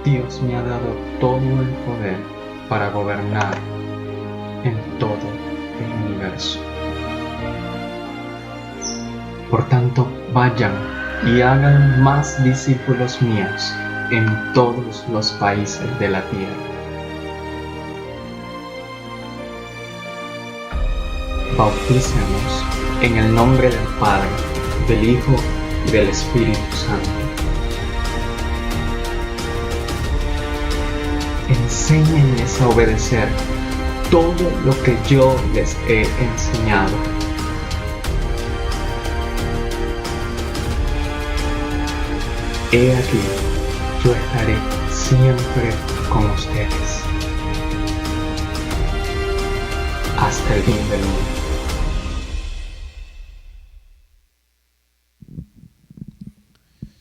Dios me ha dado todo el poder para gobernar en todo el universo. Por tanto, vayan y hagan más discípulos míos en todos los países de la tierra. Bautícenos en el nombre del Padre, del Hijo y del Espíritu Santo. Enséñenles a obedecer todo lo que yo les he enseñado. He aquí, yo estaré siempre con ustedes hasta el fin del mundo.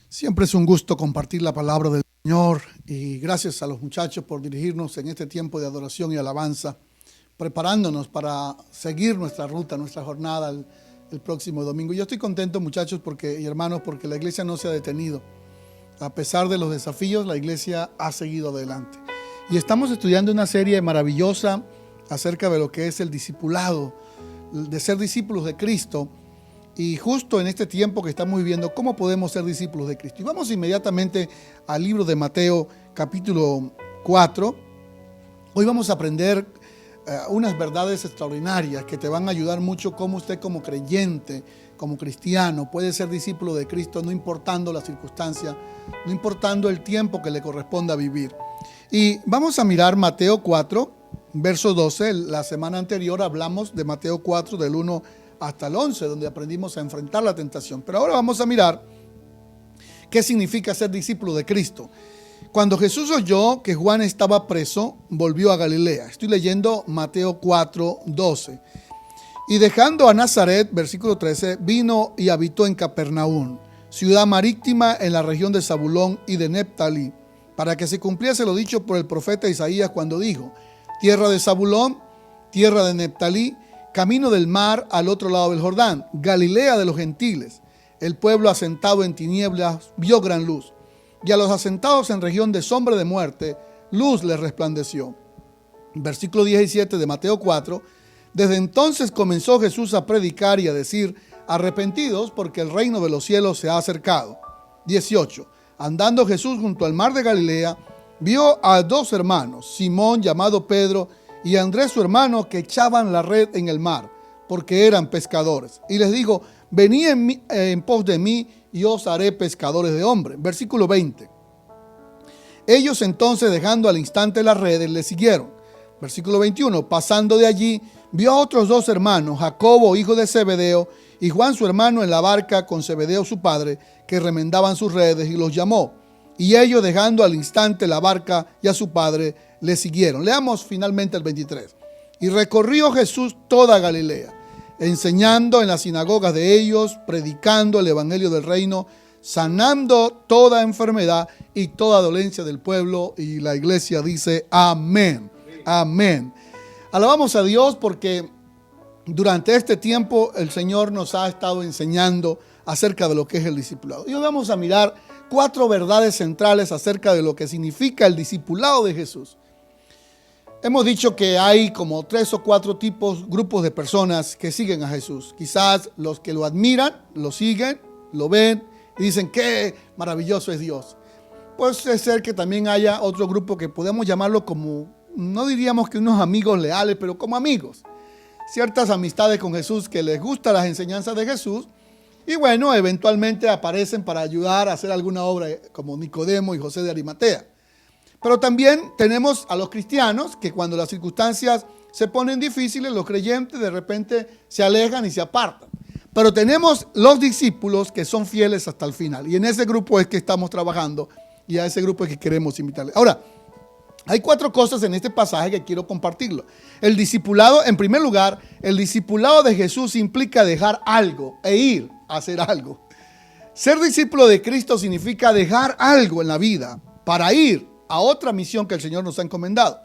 Siempre es un gusto compartir la palabra del Señor y gracias a los muchachos por dirigirnos en este tiempo de adoración y alabanza, preparándonos para seguir nuestra ruta, nuestra jornada el próximo domingo. Yo estoy contento, muchachos y hermanos, porque la iglesia no se ha detenido. A pesar de los desafíos, la iglesia ha seguido adelante. Y estamos estudiando una serie maravillosa acerca de lo que es el discipulado, de ser discípulos de Cristo. Y justo en este tiempo que estamos viviendo, ¿cómo podemos ser discípulos de Cristo? Y vamos inmediatamente al libro de Mateo, capítulo 4. Hoy vamos a aprender unas verdades extraordinarias que te van a ayudar mucho cómo usted como creyente, como cristiano, puede ser discípulo de Cristo no importando la circunstancia, no importando el tiempo que le corresponda vivir. Y vamos a mirar Mateo 4, verso 12. La semana anterior hablamos de Mateo 4, del 1 hasta el 11, donde aprendimos a enfrentar la tentación. Pero ahora vamos a mirar qué significa ser discípulo de Cristo. Cuando Jesús oyó que Juan estaba preso, volvió a Galilea. Estoy leyendo Mateo 4, 12. Y dejando a Nazaret, versículo 13, vino y habitó en Capernaum, ciudad marítima en la región de Zabulón y de Neftalí, para que se cumpliese lo dicho por el profeta Isaías cuando dijo: tierra de Zabulón, tierra de Neftalí, camino del mar al otro lado del Jordán, Galilea de los gentiles. El pueblo asentado en tinieblas vio gran luz, y a los asentados en región de sombra de muerte, luz les resplandeció. Versículo 17 de Mateo 4. Desde entonces comenzó Jesús a predicar y a decir: arrepentidos, porque el reino de los cielos se ha acercado. 18. Andando Jesús junto al mar de Galilea, vio a dos hermanos, Simón llamado Pedro y Andrés su hermano, que echaban la red en el mar, porque eran pescadores. Y les dijo: venid en pos de mí, y os haré pescadores de hombres. Versículo 20. Ellos entonces, dejando al instante las redes, le siguieron. Versículo 21. Pasando de allí, vio a otros dos hermanos, Jacobo, hijo de Zebedeo, y Juan su hermano, en la barca con Zebedeo su padre, que remendaban sus redes, y los llamó. Y ellos, dejando al instante la barca y a su padre, le siguieron. Leamos finalmente el 23. Y recorrió Jesús toda Galilea, enseñando en las sinagogas de ellos, predicando el evangelio del reino, sanando toda enfermedad y toda dolencia del pueblo. Y la iglesia dice: amén, amén. Alabamos a Dios porque durante este tiempo el Señor nos ha estado enseñando acerca de lo que es el discipulado. Y hoy vamos a mirar 4 verdades centrales acerca de lo que significa el discipulado de Jesús. Hemos dicho que hay como 3 o 4 grupos de personas que siguen a Jesús. Quizás los que lo admiran, lo siguen, lo ven y dicen: qué maravilloso es Dios. Puede ser que también haya otro grupo que podemos llamarlo como, no diríamos que unos amigos leales, pero como amigos. Ciertas amistades con Jesús que les gustan las enseñanzas de Jesús y bueno, eventualmente aparecen para ayudar a hacer alguna obra, como Nicodemo y José de Arimatea. Pero también tenemos a los cristianos que cuando las circunstancias se ponen difíciles, los creyentes de repente se alejan y se apartan. Pero tenemos los discípulos que son fieles hasta el final. Y en ese grupo es que estamos trabajando y a ese grupo es que queremos invitarles. Ahora, hay 4 cosas en este pasaje que quiero compartirlo. El discipulado, en primer lugar, el discipulado de Jesús implica dejar algo e ir a hacer algo. Ser discípulo de Cristo significa dejar algo en la vida para ir a otra misión que el Señor nos ha encomendado.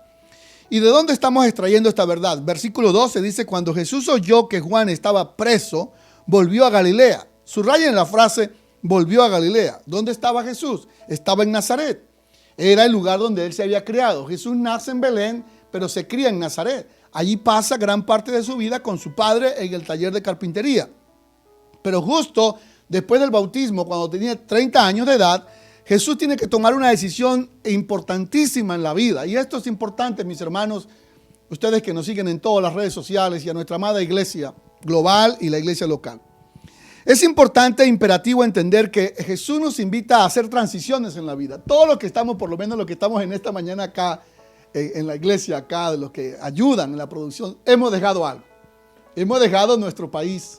¿Y de dónde estamos extrayendo esta verdad? Versículo 12 dice: cuando Jesús oyó que Juan estaba preso, volvió a Galilea. Subrayen la frase: volvió a Galilea. ¿Dónde estaba Jesús? Estaba en Nazaret. Era el lugar donde él se había criado. Jesús nace en Belén, pero se cría en Nazaret. Allí pasa gran parte de su vida con su padre en el taller de carpintería. Pero justo después del bautismo, cuando tenía 30 años de edad, Jesús tiene que tomar una decisión importantísima en la vida. Y esto es importante, mis hermanos, ustedes que nos siguen en todas las redes sociales y a nuestra amada iglesia global y la iglesia local. Es importante e imperativo entender que Jesús nos invita a hacer transiciones en la vida. Todos los que estamos, por lo menos los que estamos en esta mañana acá, en la iglesia acá, de los que ayudan en la producción, hemos dejado algo. Hemos dejado nuestro país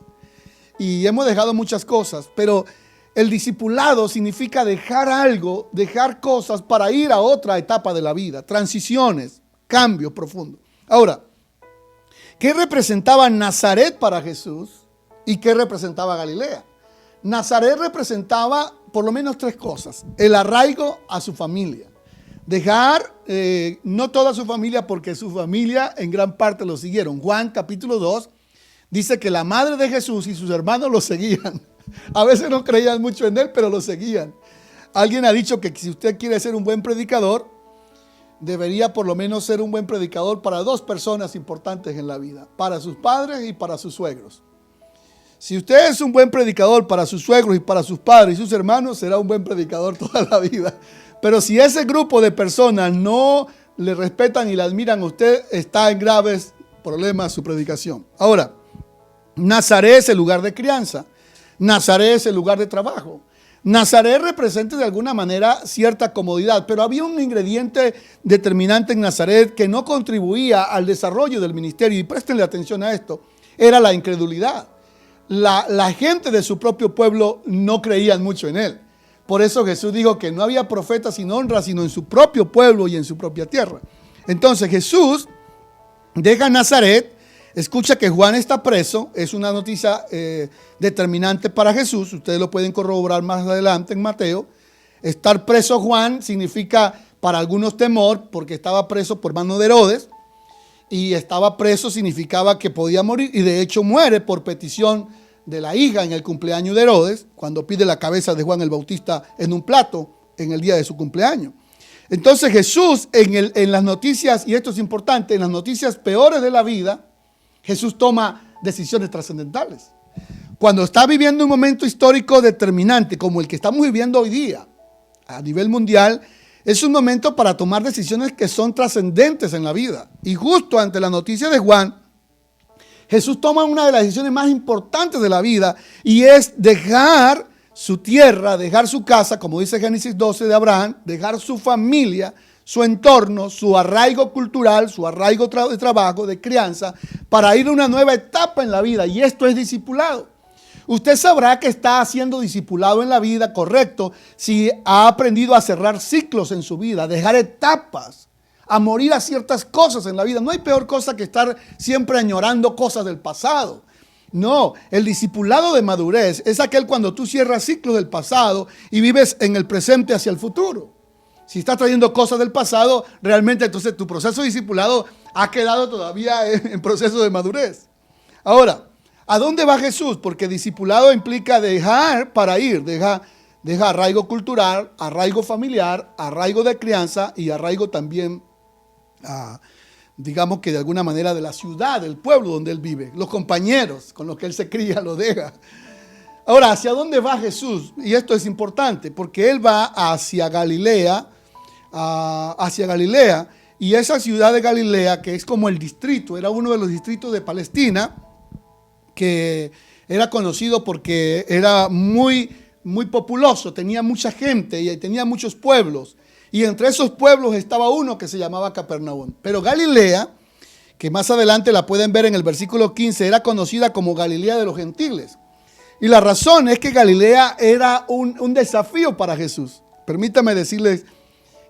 y hemos dejado muchas cosas, pero el discipulado significa dejar algo, dejar cosas para ir a otra etapa de la vida, transiciones, cambios profundos. Ahora, ¿qué representaba Nazaret para Jesús y qué representaba Galilea? Nazaret representaba por lo menos tres cosas: el arraigo a su familia, dejar, no toda su familia, porque su familia en gran parte lo siguieron. Juan capítulo 2 dice que la madre de Jesús y sus hermanos lo seguían. A veces no creían mucho en él, pero lo seguían. Alguien ha dicho que si usted quiere ser un buen predicador, debería por lo menos ser un buen predicador para dos personas importantes en la vida: para sus padres y para sus suegros. Si usted es un buen predicador para sus suegros y para sus padres y sus hermanos, será un buen predicador toda la vida. Pero si ese grupo de personas no le respetan y le admiran a usted, está en graves problemas su predicación. Ahora, Nazaret es el lugar de crianza. Nazaret es el lugar de trabajo. Nazaret representa de alguna manera cierta comodidad, pero había un ingrediente determinante en Nazaret que no contribuía al desarrollo del ministerio. Y préstenle atención a esto: era la incredulidad. La gente de su propio pueblo no creían mucho en él. Por eso Jesús dijo que no había profeta sin honra, sino en su propio pueblo y en su propia tierra. Entonces Jesús deja Nazaret, escucha que Juan está preso. Es una noticia determinante para Jesús. Ustedes lo pueden corroborar más adelante en Mateo. Estar preso Juan significa para algunos temor, porque estaba preso por mano de Herodes. Y estaba preso significaba que podía morir, y de hecho muere por petición de la hija en el cumpleaños de Herodes, cuando pide la cabeza de Juan el Bautista en un plato en el día de su cumpleaños. Entonces Jesús en las noticias, y esto es importante, en las noticias peores de la vida, Jesús toma decisiones trascendentales. Cuando está viviendo un momento histórico determinante como el que estamos viviendo hoy día a nivel mundial, es un momento para tomar decisiones que son trascendentes en la vida. Y justo ante la noticia de Juan, Jesús toma una de las decisiones más importantes de la vida, y es dejar su tierra, dejar su casa, como dice Génesis 12 de Abraham, dejar su familia, su entorno, su arraigo cultural, su arraigo de trabajo, de crianza, para ir a una nueva etapa en la vida. Y esto es discipulado. Usted sabrá que está siendo discipulado en la vida, correcto, si ha aprendido a cerrar ciclos en su vida, a dejar etapas, a morir a ciertas cosas en la vida. No hay peor cosa que estar siempre añorando cosas del pasado. No, el discipulado de madurez es aquel cuando tú cierras ciclos del pasado y vives en el presente hacia el futuro. Si estás trayendo cosas del pasado, realmente entonces tu proceso de discipulado ha quedado todavía en proceso de madurez. Ahora, ¿a dónde va Jesús? Porque discipulado implica dejar para ir, deja arraigo cultural, arraigo familiar, arraigo de crianza y arraigo también, digamos que de alguna manera, de la ciudad, del pueblo donde él vive. Los compañeros con los que él se cría lo deja. Ahora, ¿hacia dónde va Jesús? Y esto es importante porque él va hacia Galilea, y esa ciudad de Galilea, que es como el distrito, era uno de los distritos de Palestina, que era conocido porque era muy, muy populoso, tenía mucha gente y tenía muchos pueblos. Y entre esos pueblos estaba uno que se llamaba Capernaum. Pero Galilea, que más adelante la pueden ver en el versículo 15, era conocida como Galilea de los gentiles. Y la razón es que Galilea era un desafío para Jesús. Permítame decirles,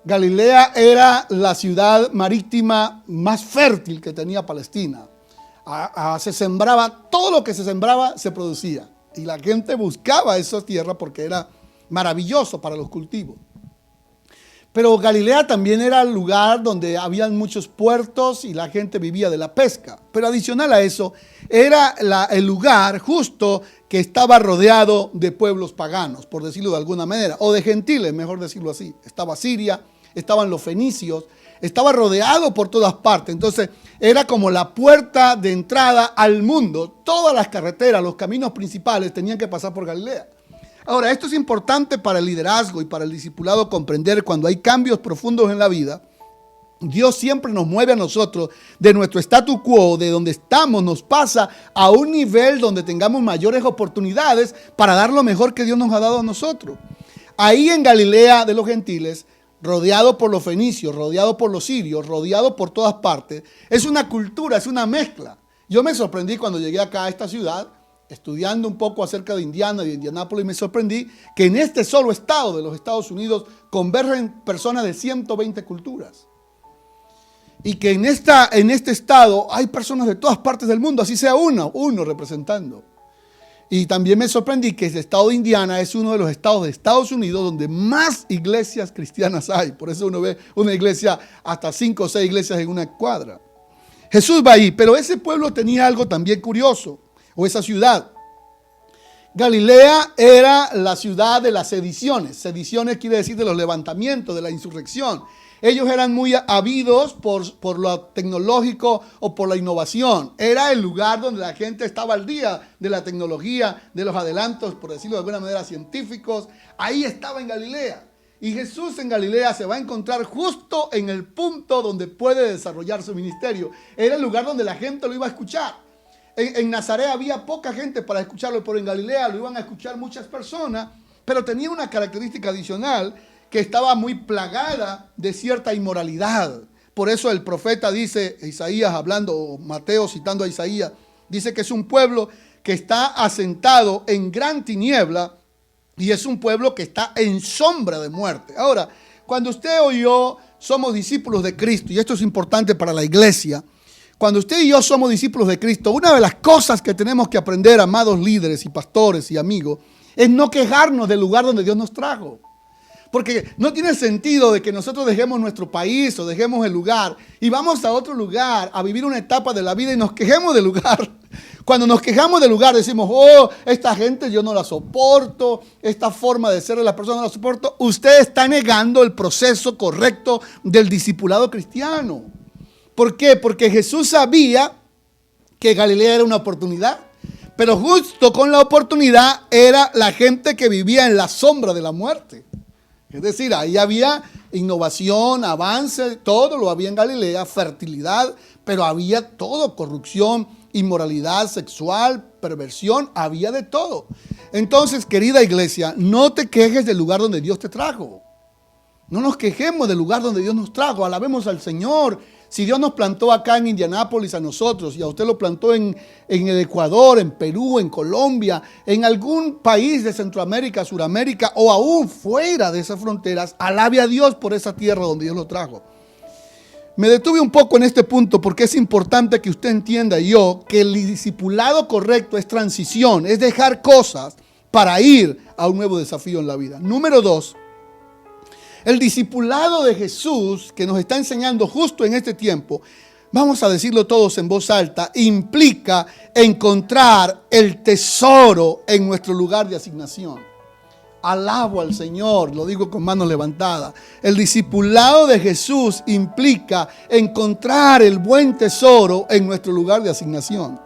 Galilea era la ciudad marítima más fértil que tenía Palestina. Se sembraba, todo lo que se sembraba se producía. Y la gente buscaba esa tierra porque era maravilloso para los cultivos. Pero Galilea también era el lugar donde habían muchos puertos y la gente vivía de la pesca. Pero adicional a eso, era el lugar justo que estaba rodeado de pueblos paganos, por decirlo de alguna manera, o de gentiles, mejor decirlo así. Estaba Siria, estaban los fenicios, estaba rodeado por todas partes. Entonces era como la puerta de entrada al mundo. Todas las carreteras, los caminos principales tenían que pasar por Galilea. Ahora, esto es importante para el liderazgo y para el discipulado comprender cuando hay cambios profundos en la vida. Dios siempre nos mueve a nosotros de nuestro status quo, de donde estamos, nos pasa a un nivel donde tengamos mayores oportunidades para dar lo mejor que Dios nos ha dado a nosotros. Ahí en Galilea de los gentiles, rodeado por los fenicios, rodeado por los sirios, rodeado por todas partes, es una cultura, es una mezcla. Yo me sorprendí cuando llegué acá a esta ciudad, estudiando un poco acerca de Indiana y de Indianápolis, me sorprendí que en este solo estado de los Estados Unidos convergen personas de 120 culturas. Y que en este estado hay personas de todas partes del mundo, así sea uno representando. Y también me sorprendí que el estado de Indiana es uno de los estados de Estados Unidos donde más iglesias cristianas hay. Por eso uno ve una iglesia, hasta 5 o 6 iglesias en una cuadra. Jesús va ahí, pero ese pueblo tenía algo también curioso, o esa ciudad. Galilea era la ciudad de las sediciones. Sediciones quiere decir de los levantamientos, de la insurrección. Ellos eran muy habidos por lo tecnológico o por la innovación. Era el lugar donde la gente estaba al día de la tecnología, de los adelantos, por decirlo de alguna manera, científicos. Ahí estaba en Galilea. Y Jesús en Galilea se va a encontrar justo en el punto donde puede desarrollar su ministerio. Era el lugar donde la gente lo iba a escuchar. En Nazaret había poca gente para escucharlo, pero en Galilea lo iban a escuchar muchas personas. Pero tenía una característica adicional, que estaba muy plagada de cierta inmoralidad. Por eso el profeta dice, Isaías hablando, o Mateo citando a Isaías, dice que es un pueblo que está asentado en gran tiniebla y es un pueblo que está en sombra de muerte. Ahora, cuando usted o yo somos discípulos de Cristo, y esto es importante para la iglesia, cuando usted y yo somos discípulos de Cristo, una de las cosas que tenemos que aprender, amados líderes y pastores y amigos, es no quejarnos del lugar donde Dios nos trajo. Porque no tiene sentido de que nosotros dejemos nuestro país o dejemos el lugar y vamos a otro lugar a vivir una etapa de la vida y nos quejemos del lugar. Cuando nos quejamos del lugar decimos, oh, esta gente yo no la soporto, esta forma de ser de las personas no la soporto. Usted está negando el proceso correcto del discipulado cristiano. ¿Por qué? Porque Jesús sabía que Galilea era una oportunidad, pero justo con la oportunidad era la gente que vivía en la sombra de la muerte. Es decir, ahí había innovación, avance, todo lo había en Galilea, fertilidad, pero había todo, corrupción, inmoralidad sexual, perversión, había de todo. Entonces, querida iglesia, no te quejes del lugar donde Dios te trajo. No nos quejemos del lugar donde Dios nos trajo, alabemos al Señor. Si Dios nos plantó acá en Indianápolis a nosotros y a usted lo plantó en el Ecuador, en Perú, en Colombia, en algún país de Centroamérica, Suramérica o aún fuera de esas fronteras, alabe a Dios por esa tierra donde Dios lo trajo. Me detuve un poco en este punto porque es importante que usted entienda yo que el discipulado correcto es transición, es dejar cosas para ir a un nuevo desafío en la vida. Número 2. El discipulado de Jesús que nos está enseñando justo en este tiempo, vamos a decirlo todos en voz alta, implica encontrar el tesoro en nuestro lugar de asignación. Alabo al Señor, lo digo con manos levantadas. El discipulado de Jesús implica encontrar el buen tesoro en nuestro lugar de asignación.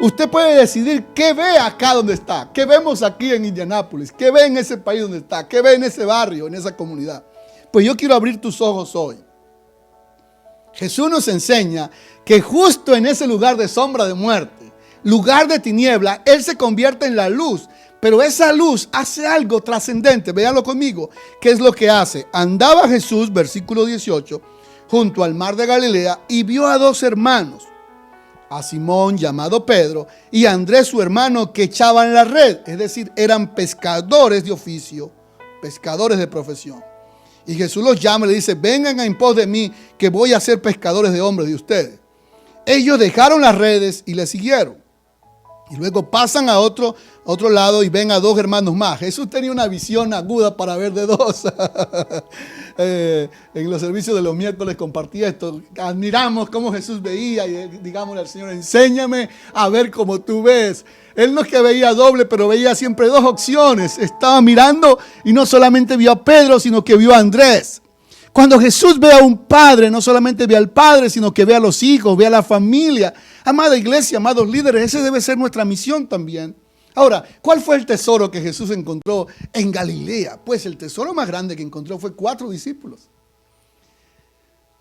Usted puede decidir qué ve acá donde está, qué vemos aquí en Indianápolis, qué ve en ese país donde está, qué ve en ese barrio, en esa comunidad. Pues yo quiero abrir tus ojos hoy. Jesús nos enseña que justo en ese lugar de sombra de muerte, lugar de tiniebla, Él se convierte en la luz. Pero esa luz hace algo trascendente. Véanlo conmigo. ¿Qué es lo que hace? Andaba Jesús, versículo 18, junto al mar de Galilea y vio a 2 hermanos, a Simón llamado Pedro y a Andrés su hermano, que echaban la red. Es decir, eran pescadores de oficio, pescadores de profesión. Y Jesús los llama y le dice, vengan en pos de mí, que voy a ser pescadores de hombres de ustedes. Ellos dejaron las redes y le siguieron. Y luego pasan a otro lado y ven a 2 hermanos más. Jesús tenía una visión aguda para ver de 2. En los servicios de los miércoles compartí esto. Admiramos cómo Jesús veía y digámosle al Señor, enséñame a ver cómo tú ves. Él no es que veía doble, pero veía siempre 2 opciones. Estaba mirando y no solamente vio a Pedro, sino que vio a Andrés. Cuando Jesús ve a un padre, no solamente ve al padre, sino que ve a los hijos, ve a la familia. Amada iglesia, amados líderes, esa debe ser nuestra misión también. Ahora, ¿cuál fue el tesoro que Jesús encontró en Galilea? Pues el tesoro más grande que encontró fue 4 discípulos.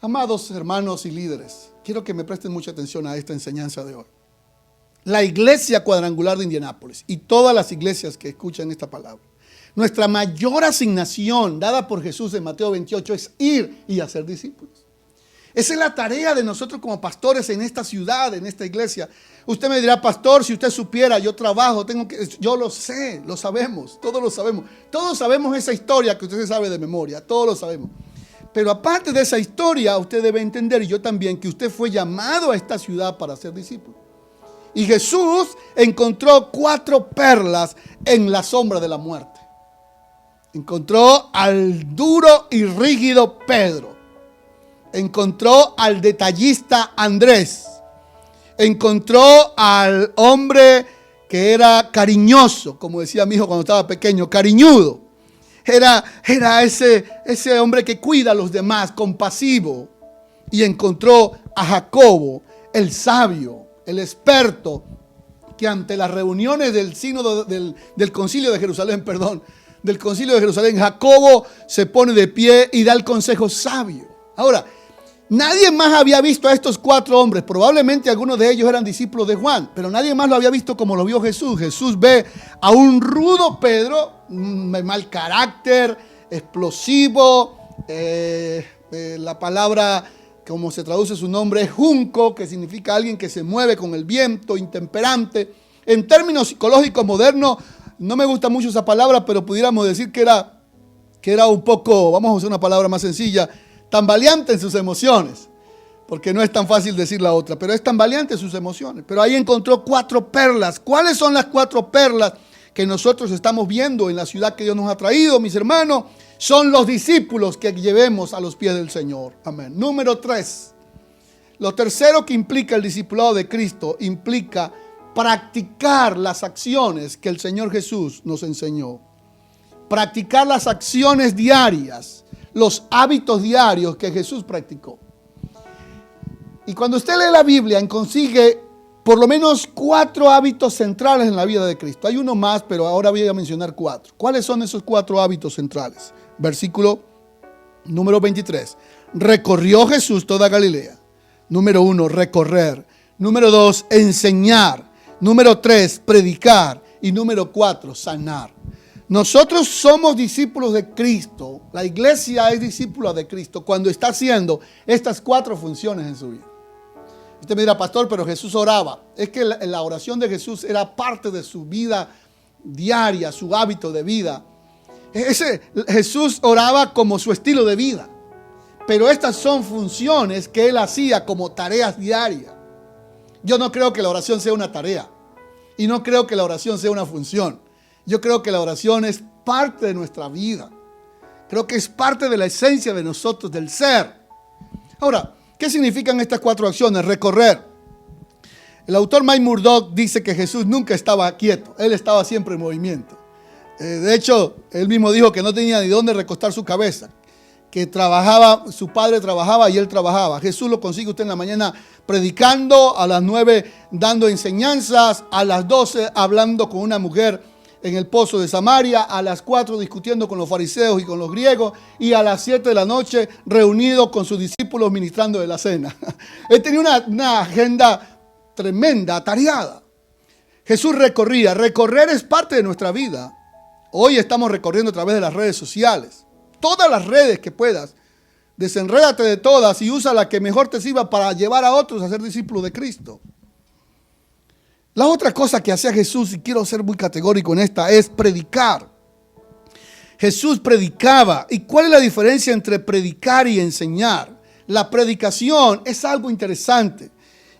Amados hermanos y líderes, quiero que me presten mucha atención a esta enseñanza de hoy. La iglesia cuadrangular de Indianápolis y todas las iglesias que escuchan esta palabra, nuestra mayor asignación dada por Jesús en Mateo 28 es ir y hacer discípulos. Esa es la tarea de nosotros como pastores en esta ciudad, en esta iglesia. Usted me dirá, pastor, si usted supiera, yo trabajo, yo lo sé, lo sabemos, todos lo sabemos. Todos sabemos esa historia que usted sabe de memoria, todos lo sabemos. Pero aparte de esa historia, usted debe entender, y yo también, que usted fue llamado a esta ciudad para ser discípulo. Y Jesús encontró 4 perlas en la sombra de la muerte. Encontró al duro y rígido Pedro. Encontró al detallista Andrés. Encontró al hombre que era cariñoso, como decía mi hijo cuando estaba pequeño, cariñudo. Era ese hombre que cuida a los demás, compasivo. Y encontró a Jacobo, el sabio, el experto, que ante las reuniones del sínodo del concilio de Jerusalén, del concilio de Jerusalén, Jacobo se pone de pie y da el consejo sabio. Ahora, nadie más había visto a estos 4 hombres. Probablemente algunos de ellos eran discípulos de Juan, pero nadie más lo había visto como lo vio Jesús. Jesús ve a un rudo Pedro, mal carácter, explosivo. La palabra, como se traduce su nombre, es junco, que significa alguien que se mueve con el viento, intemperante. En términos psicológicos modernos, no me gusta mucho esa palabra, pero pudiéramos decir que era un poco, vamos a usar una palabra más sencilla, tambaleante en sus emociones, porque no es tan fácil decir la otra, pero es tambaleante en sus emociones. Pero ahí encontró 4 perlas. ¿Cuáles son las 4 perlas que nosotros estamos viendo en la ciudad que Dios nos ha traído, mis hermanos? Son los discípulos que llevemos a los pies del Señor. Amén. Número 3. Lo tercero que implica el discipulado de Cristo implica practicar las acciones que el Señor Jesús nos enseñó. Practicar las acciones diarias, los hábitos diarios que Jesús practicó. Y cuando usted lee la Biblia, consigue por lo menos 4 hábitos centrales en la vida de Cristo. Hay uno más, pero ahora voy a mencionar 4. ¿Cuáles son esos 4 hábitos centrales? Versículo número 23. Recorrió Jesús toda Galilea. Número 1, recorrer. Número 2, enseñar. Número 3, predicar. Y número 4, sanar. Nosotros somos discípulos de Cristo. La iglesia es discípula de Cristo cuando está haciendo estas 4 funciones en su vida. Usted me dirá, pastor, pero Jesús oraba. Es que la oración de Jesús era parte de su vida diaria, su hábito de vida. Jesús oraba como su estilo de vida. Pero estas son funciones que él hacía como tareas diarias. Yo no creo que la oración sea una tarea. Y no creo que la oración sea una función. Yo creo que la oración es parte de nuestra vida. Creo que es parte de la esencia de nosotros, del ser. Ahora, ¿qué significan estas 4 acciones? Recorrer. El autor Mike Murdock dice que Jesús nunca estaba quieto. Él estaba siempre en movimiento. De hecho, él mismo dijo que no tenía ni dónde recostar su cabeza. Que trabajaba, su padre trabajaba y él trabajaba. Jesús lo consigue usted en la mañana predicando, a las 9 dando enseñanzas, a las 12 hablando con una mujer en el pozo de Samaria, a las 4 discutiendo con los fariseos y con los griegos, y a las 7 de la noche reunido con sus discípulos ministrando de la cena. Él tenía una agenda tremenda, atareada. Jesús recorría. Recorrer es parte de nuestra vida. Hoy estamos recorriendo a través de las redes sociales. Todas las redes que puedas. Desenrédate de todas y usa la que mejor te sirva para llevar a otros a ser discípulos de Cristo. La otra cosa que hacía Jesús, y quiero ser muy categórico en esta, es predicar. Jesús predicaba. ¿Y cuál es la diferencia entre predicar y enseñar? La predicación es algo interesante.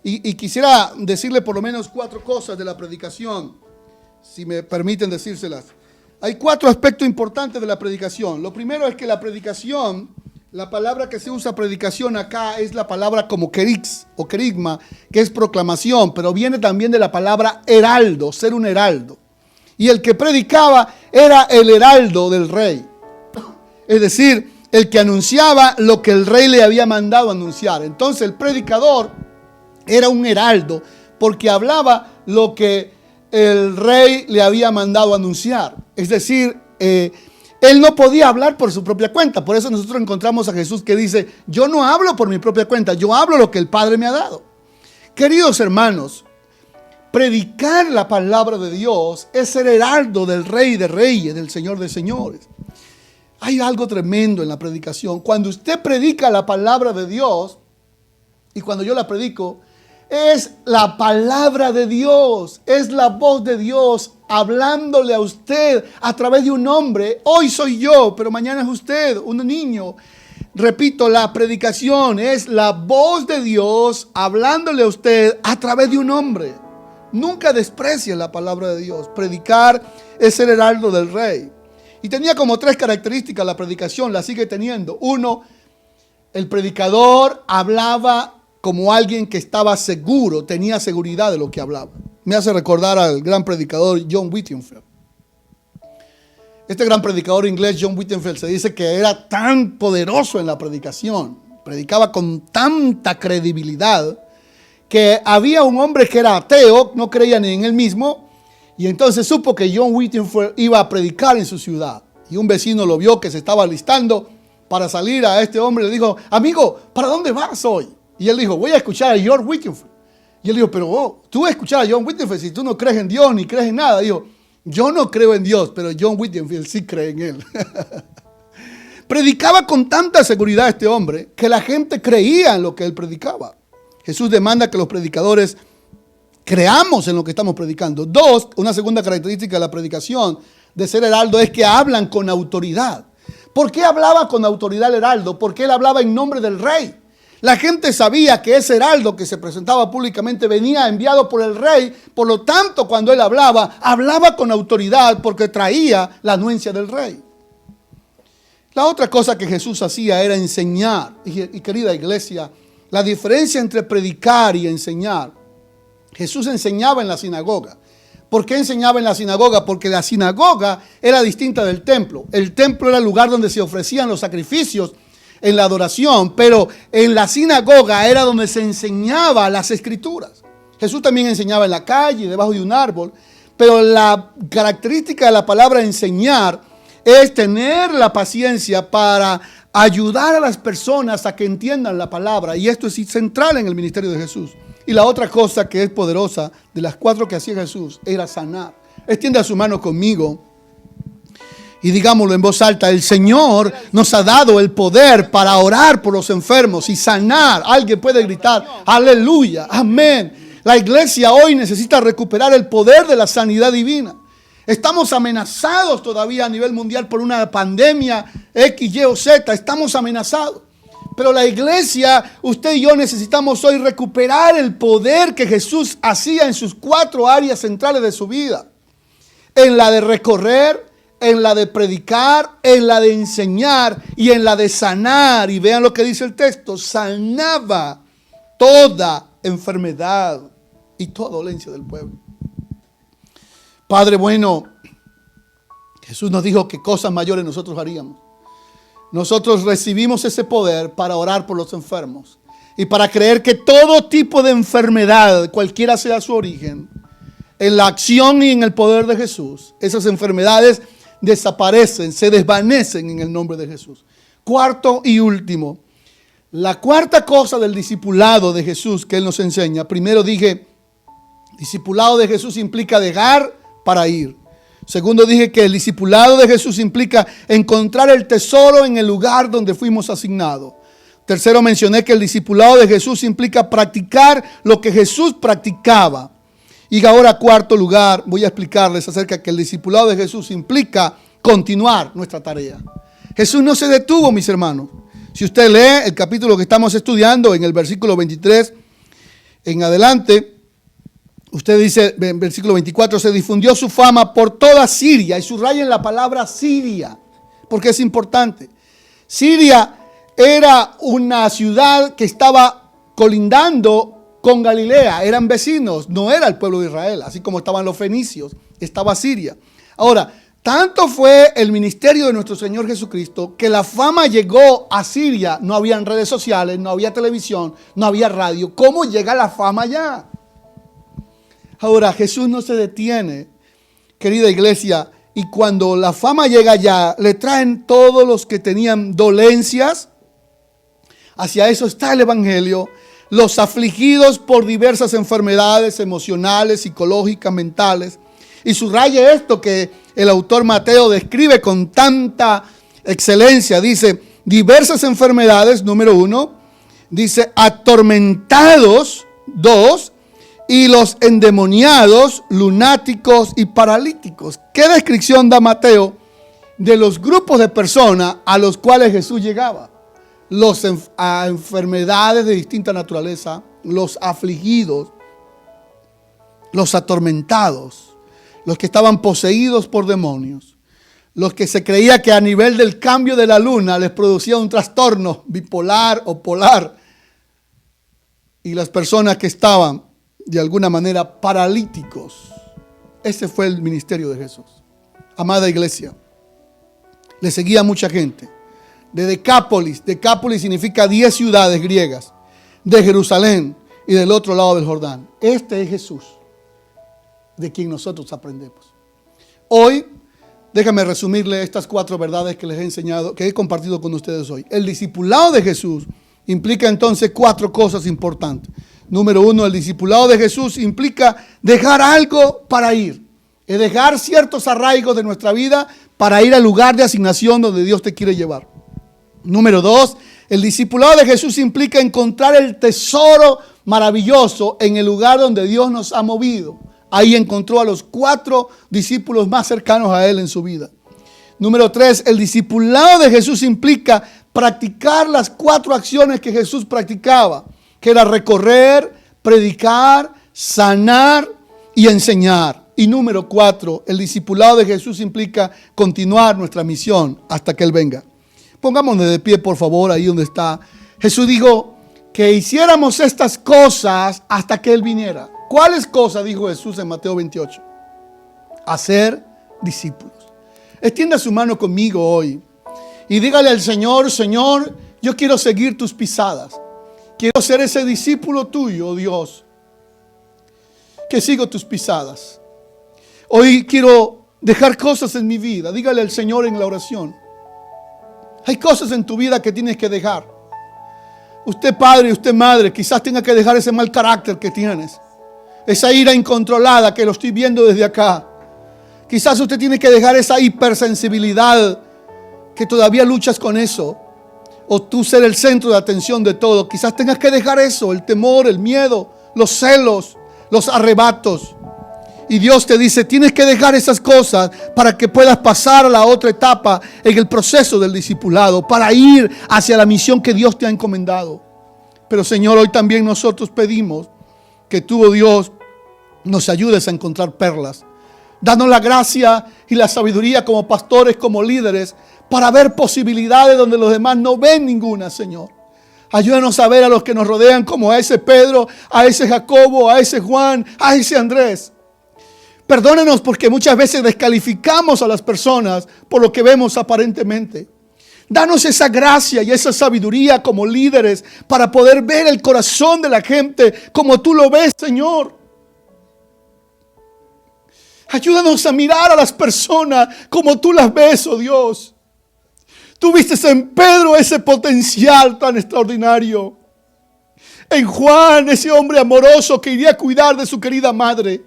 Y quisiera decirle por lo menos 4 cosas de la predicación, si me permiten decírselas. Hay 4 aspectos importantes de la predicación. Lo primero es que la predicación, la palabra que se usa predicación acá es la palabra como kerix o kerigma, que es proclamación, pero viene también de la palabra heraldo, ser un heraldo. Y el que predicaba era el heraldo del rey. Es decir, el que anunciaba lo que el rey le había mandado anunciar. Entonces el predicador era un heraldo porque hablaba lo que el rey le había mandado anunciar. Es decir, él no podía hablar por su propia cuenta. Por eso nosotros encontramos a Jesús que dice: yo no hablo por mi propia cuenta, yo hablo lo que el Padre me ha dado. Queridos hermanos, predicar la palabra de Dios es ser heraldo del Rey de Reyes, del Señor de Señores. Hay algo tremendo en la predicación. Cuando usted predica la palabra de Dios, y cuando yo la predico, es la palabra de Dios, es la voz de Dios hablándole a usted a través de un hombre. Hoy soy yo, pero mañana es usted, un niño. Repito, la predicación es la voz de Dios hablándole a usted a través de un hombre. Nunca desprecie la palabra de Dios. Predicar es ser heraldo del Rey. Y tenía como 3 características la predicación, la sigue teniendo. 1, el predicador hablaba como alguien que estaba seguro, tenía seguridad de lo que hablaba. Me hace recordar al gran predicador John Whitfield. Este gran predicador inglés, John Whitfield, se dice que era tan poderoso en la predicación, predicaba con tanta credibilidad, que había un hombre que era ateo, no creía ni en él mismo, y entonces supo que John Whitfield iba a predicar en su ciudad. Y un vecino lo vio que se estaba alistando para salir a este hombre. Le dijo: amigo, ¿para dónde vas hoy? Y él dijo: voy a escuchar a George Whitfield. Y él dijo: pero tú vas a escuchar a John Whitfield si tú no crees en Dios ni crees en nada. Dijo: yo no creo en Dios, pero John Whitfield sí cree en él. Predicaba con tanta seguridad este hombre que la gente creía en lo que él predicaba. Jesús demanda que los predicadores creamos en lo que estamos predicando. 2, una segunda característica de la predicación de ser heraldo es que hablan con autoridad. ¿Por qué hablaba con autoridad el heraldo? Porque él hablaba en nombre del rey. La gente sabía que ese heraldo que se presentaba públicamente venía enviado por el rey. Por lo tanto, cuando él hablaba con autoridad porque traía la anuencia del rey. La otra cosa que Jesús hacía era enseñar. Y querida iglesia, la diferencia entre predicar y enseñar. Jesús enseñaba en la sinagoga. ¿Por qué enseñaba en la sinagoga? Porque la sinagoga era distinta del templo. El templo era el lugar donde se ofrecían los sacrificios en la adoración, pero en la sinagoga era donde se enseñaba las escrituras. Jesús también enseñaba en la calle, debajo de un árbol, pero la característica de la palabra enseñar es tener la paciencia para ayudar a las personas a que entiendan la palabra, y esto es central en el ministerio de Jesús. Y la otra cosa que es poderosa de las 4 que hacía Jesús era sanar. Extienda su mano conmigo y digámoslo en voz alta: el Señor nos ha dado el poder para orar por los enfermos y sanar. Alguien puede gritar: aleluya, amén. La iglesia hoy necesita recuperar el poder de la sanidad divina. Estamos amenazados todavía a nivel mundial por una pandemia X, Y o Z. Estamos amenazados. Pero la iglesia, usted y yo necesitamos hoy recuperar el poder que Jesús hacía en sus 4 áreas centrales de su vida. En la de recorrer, en la de predicar, en la de enseñar y en la de sanar. Y vean lo que dice el texto: sanaba toda enfermedad y toda dolencia del pueblo. Padre bueno, Jesús nos dijo que cosas mayores nosotros haríamos. Nosotros recibimos ese poder para orar por los enfermos y para creer que todo tipo de enfermedad, cualquiera sea su origen, en la acción y en el poder de Jesús, esas enfermedades desaparecen, se desvanecen en el nombre de Jesús. 4 y último, la 4ª cosa del discipulado de Jesús que Él nos enseña. Primero dije, discipulado de Jesús implica dejar para ir. Segundo, dije que el discipulado de Jesús implica encontrar el tesoro en el lugar donde fuimos asignados. Tercero, mencioné que el discipulado de Jesús implica practicar lo que Jesús practicaba. Y ahora, 4º lugar, voy a explicarles acerca de que el discipulado de Jesús implica continuar nuestra tarea. Jesús no se detuvo, mis hermanos. Si usted lee el capítulo que estamos estudiando, en el versículo 23 en adelante, usted dice, en versículo 24, se difundió su fama por toda Siria. Y subrayen la palabra Siria, porque es importante. Siria era una ciudad que estaba colindando con Galilea. Eran vecinos, no era el pueblo de Israel. Así como estaban los fenicios, estaba Siria. Ahora, Tanto fue el ministerio de nuestro Señor Jesucristo que la fama llegó a Siria. No habían redes sociales, no había televisión, no había radio. ¿Cómo llega la fama allá? Ahora, Jesús no se detiene, querida iglesia, y cuando la fama llega allá, le traen todos los que tenían dolencias. Hacia eso está el evangelio. Los afligidos por diversas enfermedades emocionales, psicológicas, mentales. Y subraya esto que el autor Mateo describe con tanta excelencia. Dice, diversas enfermedades, número 1. Dice, atormentados, 2. Y los endemoniados, lunáticos y paralíticos. ¿Qué descripción da Mateo de los grupos de personas a los cuales Jesús llegaba? Los a enfermedades de distinta naturaleza, los afligidos, los atormentados, los que estaban poseídos por demonios, los que se creía que a nivel del cambio de la luna les producía un trastorno bipolar o polar, y las personas que estaban de alguna manera paralíticos. Ese fue el ministerio de Jesús. Amada iglesia, le seguía mucha gente. De Decápolis, Decápolis significa 10 ciudades griegas, de Jerusalén y del otro lado del Jordán. Este es Jesús, de quien nosotros aprendemos. Hoy, déjame resumirle estas 4 verdades que les he enseñado, que he compartido con ustedes hoy. El discipulado de Jesús implica entonces 4 cosas importantes. Número 1, el discipulado de Jesús implica dejar algo para ir. Es dejar ciertos arraigos de nuestra vida para ir al lugar de asignación donde Dios te quiere llevar. Número 2, el discipulado de Jesús implica encontrar el tesoro maravilloso en el lugar donde Dios nos ha movido. Ahí encontró a los 4 discípulos más cercanos a Él en su vida. Número 3, el discipulado de Jesús implica practicar las 4 acciones que Jesús practicaba, que era recorrer, predicar, sanar y enseñar. Y número 4, el discipulado de Jesús implica continuar nuestra misión hasta que Él venga. Pongámonos de pie, por favor, ahí donde está. Jesús dijo que hiciéramos estas cosas hasta que Él viniera. ¿Cuáles cosas dijo Jesús en Mateo 28? Hacer discípulos. Extienda su mano conmigo hoy y dígale al Señor, Señor, yo quiero seguir tus pisadas. Quiero ser ese discípulo tuyo, Dios, que sigo tus pisadas. Hoy quiero dejar cosas en mi vida. Dígale al Señor en la oración. Hay cosas en tu vida que tienes que dejar. Usted padre, usted madre, quizás tenga que dejar ese mal carácter que tienes. Esa ira incontrolada que lo estoy viendo desde acá. Quizás usted tiene que dejar esa hipersensibilidad que todavía luchas con eso. O tú ser el centro de atención de todo. Quizás tengas que dejar eso, el temor, el miedo, los celos, los arrebatos. Y Dios te dice, tienes que dejar esas cosas para que puedas pasar a la otra etapa en el proceso del discipulado, para ir hacia la misión que Dios te ha encomendado. Pero Señor, hoy también nosotros pedimos que tú, oh Dios, nos ayudes a encontrar perlas. Danos la gracia y la sabiduría como pastores, como líderes, para ver posibilidades donde los demás no ven ninguna, Señor. Ayúdanos a ver a los que nos rodean como a ese Pedro, a ese Jacobo, a ese Juan, a ese Andrés. Perdónenos porque muchas veces descalificamos a las personas por lo que vemos aparentemente. Danos esa gracia y esa sabiduría como líderes para poder ver el corazón de la gente como tú lo ves, Señor. Ayúdanos a mirar a las personas como tú las ves, oh Dios. Tú viste en Pedro ese potencial tan extraordinario. En Juan, ese hombre amoroso que iría a cuidar de su querida madre.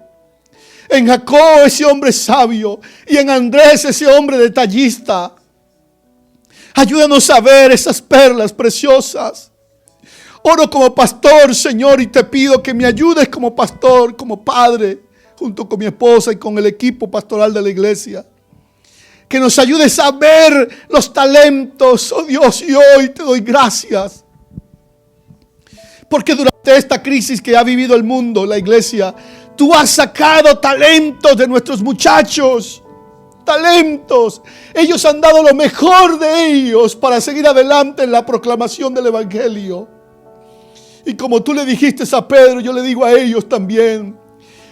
En Jacob, ese hombre sabio. Y en Andrés, ese hombre detallista. Ayúdanos a ver esas perlas preciosas. Oro como pastor, Señor, y te pido que me ayudes como pastor, como padre, junto con mi esposa y con el equipo pastoral de la iglesia. Que nos ayudes a ver los talentos, oh Dios, y hoy te doy gracias. Porque durante esta crisis que ha vivido el mundo, la iglesia, tú has sacado talentos de nuestros muchachos. Talentos. Ellos han dado lo mejor de ellos para seguir adelante en la proclamación del evangelio. Y como tú le dijiste a Pedro, yo le digo a ellos también.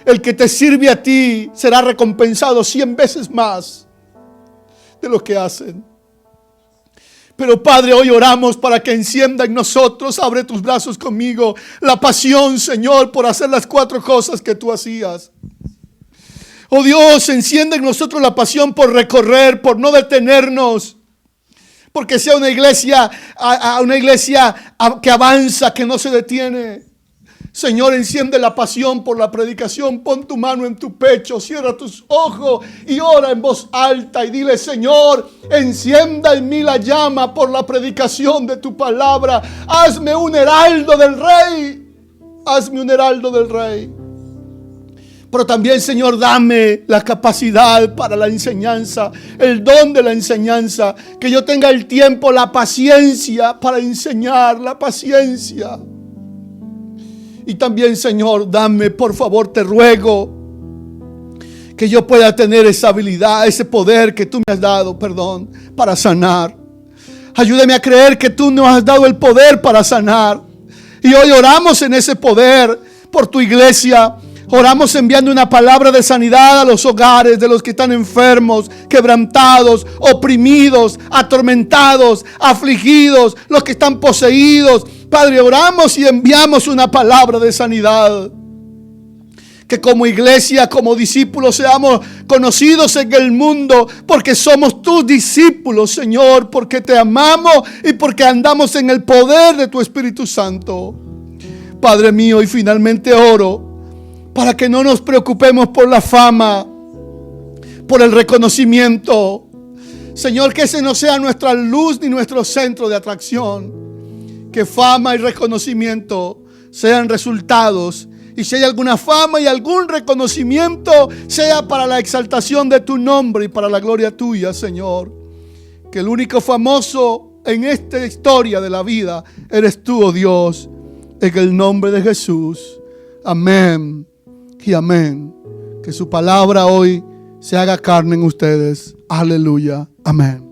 El que te sirve a ti será recompensado 100 veces más. de lo que hacen. Pero Padre, hoy oramos para que encienda en nosotros, abre tus brazos conmigo, la pasión, Señor, por hacer las 4 cosas que tú hacías. Oh Dios, enciende en nosotros la pasión por recorrer, por no detenernos. Porque sea una iglesia que avanza, que no se detiene. Señor, enciende la pasión por la predicación. Pon tu mano en tu pecho, cierra tus ojos y ora en voz alta y dile: Señor, encienda en mí la llama por la predicación de tu palabra. Hazme un heraldo del Rey. Hazme un heraldo del Rey. Pero también, Señor, dame la capacidad para la enseñanza, el don de la enseñanza. Que yo tenga el tiempo, la paciencia para enseñar, la paciencia. Y también, Señor, dame, por favor, te ruego, que yo pueda tener esa habilidad, ese poder que tú me has dado, para sanar. Ayúdame a creer que tú nos has dado el poder para sanar. Y hoy oramos en ese poder por tu iglesia. Oramos enviando una palabra de sanidad a los hogares de los que están enfermos, quebrantados, oprimidos, atormentados, afligidos, los que están poseídos. Padre, oramos y enviamos una palabra de sanidad. Que como iglesia, como discípulos, seamos conocidos en el mundo porque somos tus discípulos, Señor, porque te amamos y porque andamos en el poder de tu Espíritu Santo. Padre mío, y finalmente oro para que no nos preocupemos por la fama, por el reconocimiento. Señor, que ese no sea nuestra luz ni nuestro centro de atracción. Que fama y reconocimiento sean resultados. Y si hay alguna fama y algún reconocimiento, sea para la exaltación de tu nombre y para la gloria tuya, Señor. Que el único famoso en esta historia de la vida eres tú, oh Dios. En el nombre de Jesús. Amén y amén. Que su palabra hoy se haga carne en ustedes. Aleluya. Amén.